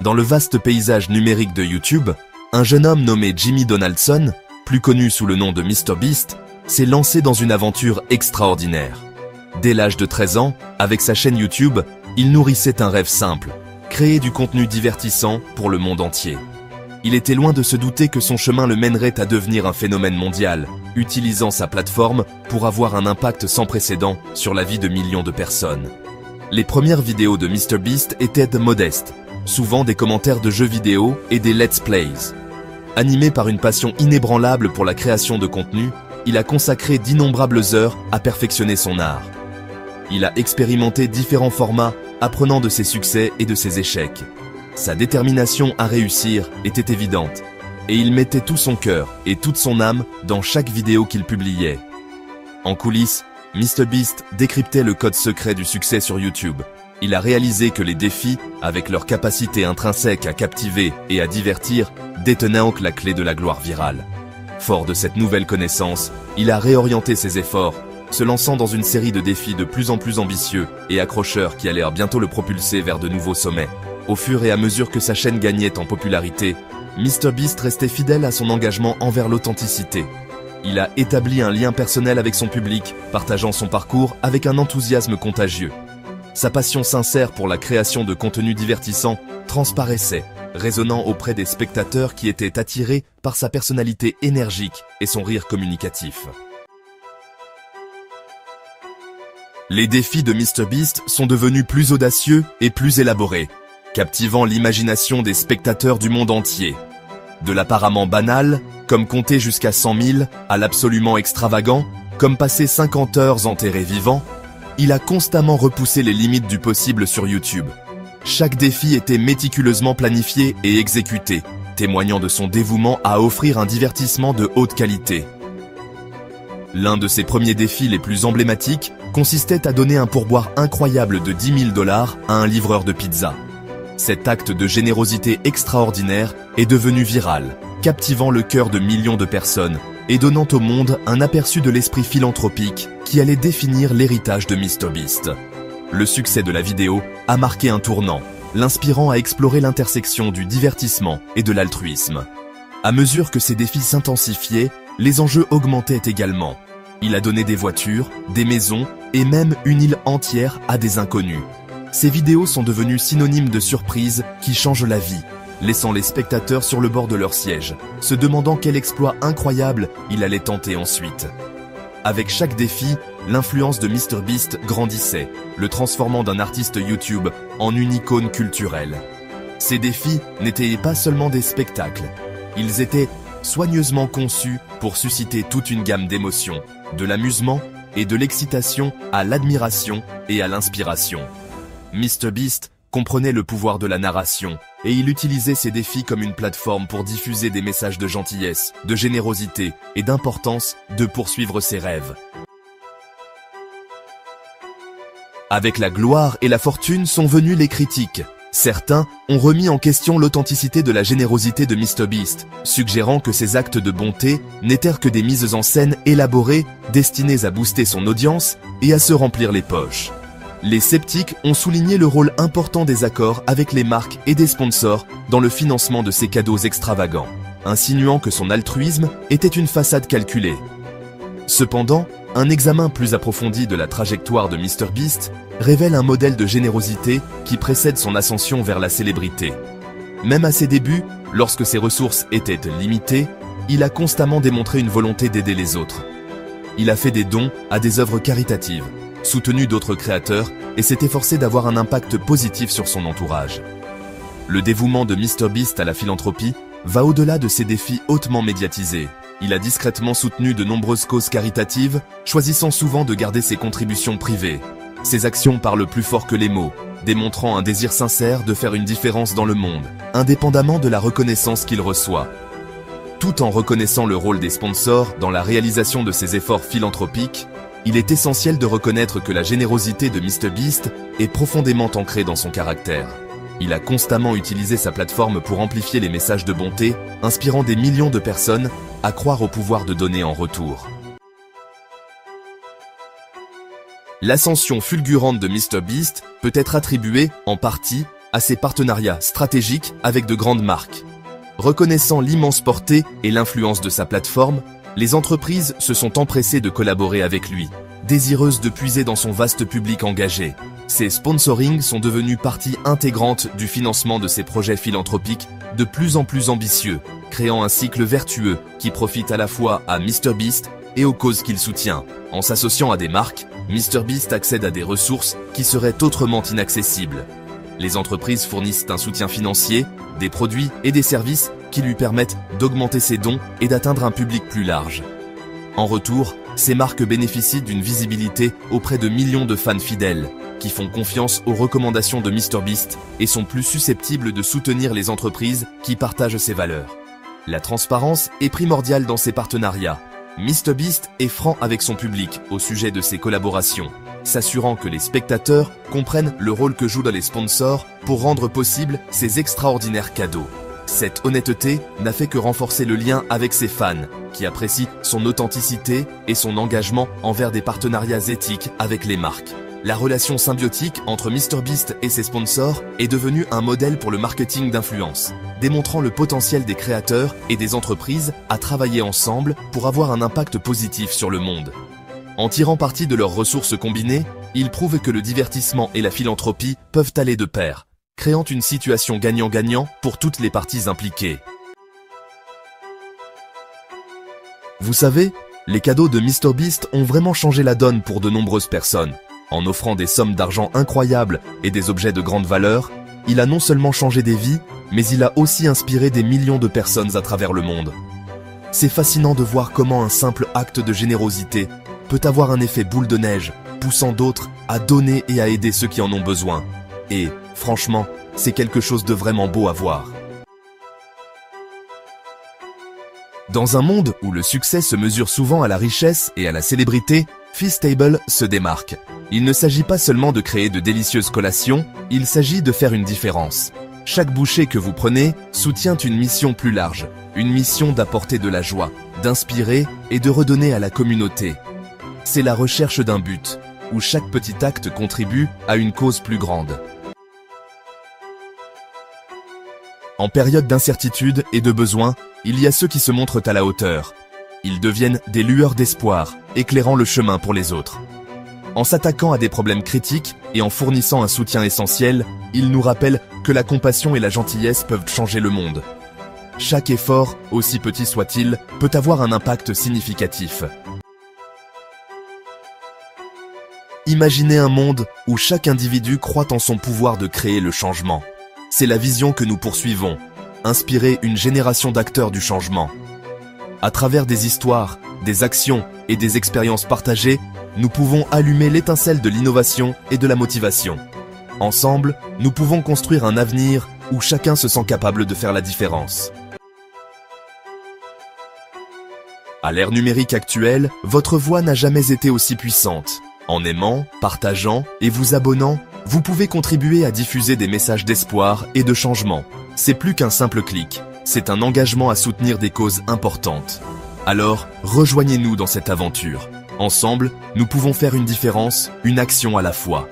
Dans le vaste paysage numérique de YouTube, un jeune homme nommé Jimmy Donaldson, plus connu sous le nom de MrBeast, s'est lancé dans une aventure extraordinaire. Dès l'âge de 13 ans, avec sa chaîne YouTube, il nourrissait un rêve simple, créer du contenu divertissant pour le monde entier. Il était loin de se douter que son chemin le mènerait à devenir un phénomène mondial, utilisant sa plateforme pour avoir un impact sans précédent sur la vie de millions de personnes. Les premières vidéos de MrBeast étaient modestes, souvent des commentaires de jeux vidéo et des let's plays. Animé par une passion inébranlable pour la création de contenu, il a consacré d'innombrables heures à perfectionner son art. Il a expérimenté différents formats, apprenant de ses succès et de ses échecs. Sa détermination à réussir était évidente, et il mettait tout son cœur et toute son âme dans chaque vidéo qu'il publiait. En coulisses, MrBeast décryptait le code secret du succès sur YouTube. Il a réalisé que les défis, avec leur capacité intrinsèque à captiver et à divertir, détenaient donc la clé de la gloire virale. Fort de cette nouvelle connaissance, il a réorienté ses efforts, se lançant dans une série de défis de plus en plus ambitieux et accrocheurs qui allèrent bientôt le propulser vers de nouveaux sommets. Au fur et à mesure que sa chaîne gagnait en popularité, MrBeast restait fidèle à son engagement envers l'authenticité. Il a établi un lien personnel avec son public, partageant son parcours avec un enthousiasme contagieux. Sa passion sincère pour la création de contenus divertissants transparaissait, résonnant auprès des spectateurs qui étaient attirés par sa personnalité énergique et son rire communicatif. Les défis de MrBeast sont devenus plus audacieux et plus élaborés, captivant l'imagination des spectateurs du monde entier. De l'apparemment banal, comme compter jusqu'à 100 000, à l'absolument extravagant, comme passer 50 heures enterré vivant, il a constamment repoussé les limites du possible sur YouTube. Chaque défi était méticuleusement planifié et exécuté, témoignant de son dévouement à offrir un divertissement de haute qualité. L'un de ses premiers défis les plus emblématiques consistait à donner un pourboire incroyable de 10 000 $ à un livreur de pizza. Cet acte de générosité extraordinaire est devenu viral, captivant le cœur de millions de personnes et donnant au monde un aperçu de l'esprit philanthropique qui allait définir l'héritage de MrBeast. Le succès de la vidéo a marqué un tournant, l'inspirant à explorer l'intersection du divertissement et de l'altruisme. À mesure que ces défis s'intensifiaient, les enjeux augmentaient également. Il a donné des voitures, des maisons et même une île entière à des inconnus. Ces vidéos sont devenues synonymes de surprises qui changent la vie, laissant les spectateurs sur le bord de leur siège, se demandant quel exploit incroyable il allait tenter ensuite. Avec chaque défi, l'influence de MrBeast grandissait, le transformant d'un artiste YouTube en une icône culturelle. Ces défis n'étaient pas seulement des spectacles, ils étaient soigneusement conçus pour susciter toute une gamme d'émotions, de l'amusement et de l'excitation à l'admiration et à l'inspiration. MrBeast comprenait le pouvoir de la narration et il utilisait ces défis comme une plateforme pour diffuser des messages de gentillesse, de générosité et d'importance de poursuivre ses rêves. Avec la gloire et la fortune sont venues les critiques. Certains ont remis en question l'authenticité de la générosité de MrBeast, suggérant que ses actes de bonté n'étaient que des mises en scène élaborées, destinées à booster son audience et à se remplir les poches. Les sceptiques ont souligné le rôle important des accords avec les marques et des sponsors dans le financement de ces cadeaux extravagants, insinuant que son altruisme était une façade calculée. Cependant, un examen plus approfondi de la trajectoire de MrBeast révèle un modèle de générosité qui précède son ascension vers la célébrité. Même à ses débuts, lorsque ses ressources étaient limitées, il a constamment démontré une volonté d'aider les autres. Il a fait des dons à des œuvres caritatives, soutenu d'autres créateurs et s'est efforcé d'avoir un impact positif sur son entourage. Le dévouement de MrBeast à la philanthropie va au-delà de ces défis hautement médiatisés. Il a discrètement soutenu de nombreuses causes caritatives, choisissant souvent de garder ses contributions privées. Ses actions parlent plus fort que les mots, démontrant un désir sincère de faire une différence dans le monde, indépendamment de la reconnaissance qu'il reçoit. Tout en reconnaissant le rôle des sponsors dans la réalisation de ses efforts philanthropiques, il est essentiel de reconnaître que la générosité de MrBeast est profondément ancrée dans son caractère. Il a constamment utilisé sa plateforme pour amplifier les messages de bonté, inspirant des millions de personnes à croire au pouvoir de donner en retour. L'ascension fulgurante de MrBeast peut être attribuée, en partie, à ses partenariats stratégiques avec de grandes marques. Reconnaissant l'immense portée et l'influence de sa plateforme, les entreprises se sont empressées de collaborer avec lui, désireuses de puiser dans son vaste public engagé. Ces sponsorings sont devenus partie intégrante du financement de ses projets philanthropiques de plus en plus ambitieux, créant un cycle vertueux qui profite à la fois à MrBeast et aux causes qu'il soutient. En s'associant à des marques, MrBeast accède à des ressources qui seraient autrement inaccessibles. Les entreprises fournissent un soutien financier, des produits et des services qui lui permettent d'augmenter ses dons et d'atteindre un public plus large. En retour, ces marques bénéficient d'une visibilité auprès de millions de fans fidèles, qui font confiance aux recommandations de MrBeast et sont plus susceptibles de soutenir les entreprises qui partagent ses valeurs. La transparence est primordiale dans ces partenariats. MrBeast est franc avec son public au sujet de ses collaborations, s'assurant que les spectateurs comprennent le rôle que jouent les sponsors pour rendre possible ces extraordinaires cadeaux. Cette honnêteté n'a fait que renforcer le lien avec ses fans, qui apprécient son authenticité et son engagement envers des partenariats éthiques avec les marques. La relation symbiotique entre MrBeast et ses sponsors est devenue un modèle pour le marketing d'influence, démontrant le potentiel des créateurs et des entreprises à travailler ensemble pour avoir un impact positif sur le monde. En tirant parti de leurs ressources combinées, ils prouvent que le divertissement et la philanthropie peuvent aller de pair, créant une situation gagnant-gagnant pour toutes les parties impliquées. Vous savez, les cadeaux de MrBeast ont vraiment changé la donne pour de nombreuses personnes. En offrant des sommes d'argent incroyables et des objets de grande valeur, il a non seulement changé des vies, mais il a aussi inspiré des millions de personnes à travers le monde. C'est fascinant de voir comment un simple acte de générosité peut avoir un effet boule de neige, poussant d'autres à donner et à aider ceux qui en ont besoin. Et, franchement, c'est quelque chose de vraiment beau à voir. Dans un monde où le succès se mesure souvent à la richesse et à la célébrité, Feastables se démarque. Il ne s'agit pas seulement de créer de délicieuses collations, il s'agit de faire une différence. Chaque bouchée que vous prenez soutient une mission plus large, une mission d'apporter de la joie, d'inspirer et de redonner à la communauté. C'est la recherche d'un but, où chaque petit acte contribue à une cause plus grande. En période d'incertitude et de besoin, il y a ceux qui se montrent à la hauteur. Ils deviennent des lueurs d'espoir, éclairant le chemin pour les autres. En s'attaquant à des problèmes critiques et en fournissant un soutien essentiel, ils nous rappellent que la compassion et la gentillesse peuvent changer le monde. Chaque effort, aussi petit soit-il, peut avoir un impact significatif. Imaginez un monde où chaque individu croit en son pouvoir de créer le changement. C'est la vision que nous poursuivons, inspirer une génération d'acteurs du changement. À travers des histoires, des actions et des expériences partagées, nous pouvons allumer l'étincelle de l'innovation et de la motivation. Ensemble, nous pouvons construire un avenir où chacun se sent capable de faire la différence. À l'ère numérique actuelle, votre voix n'a jamais été aussi puissante. En aimant, partageant et vous abonnant, vous pouvez contribuer à diffuser des messages d'espoir et de changement. C'est plus qu'un simple clic, c'est un engagement à soutenir des causes importantes. Alors, rejoignez-nous dans cette aventure. Ensemble, nous pouvons faire une différence, une action à la fois.